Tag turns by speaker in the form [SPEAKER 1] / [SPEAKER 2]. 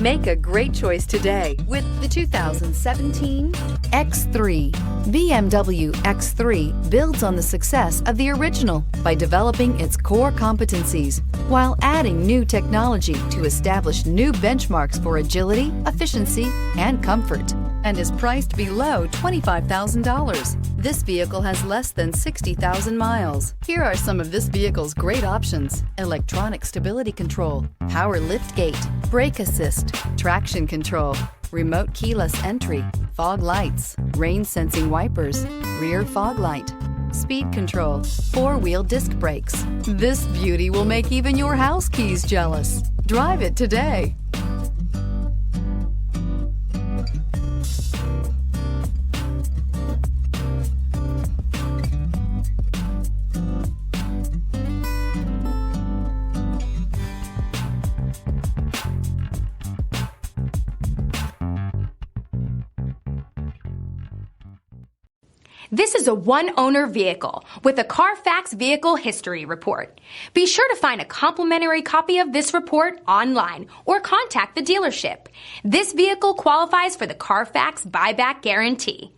[SPEAKER 1] Make a great choice today with the 2017 X3. BMW X3 builds on the success of the original by developing its core competencies while adding new technology to establish new benchmarks for agility, efficiency, and comfort, and is priced below $25,000. This vehicle has less than 60,000 miles. Here are some of this vehicle's great options: electronic stability control, power liftgate, brake assist, traction control, remote keyless entry, fog lights, rain sensing wipers, rear fog light, speed control, four-wheel disc brakes. This beauty will make even your house keys jealous. Drive it today.
[SPEAKER 2] This is a one-owner vehicle with a Carfax Vehicle History Report. Be sure to find a complimentary copy of this report online or contact the dealership. This vehicle qualifies for the Carfax Buyback Guarantee.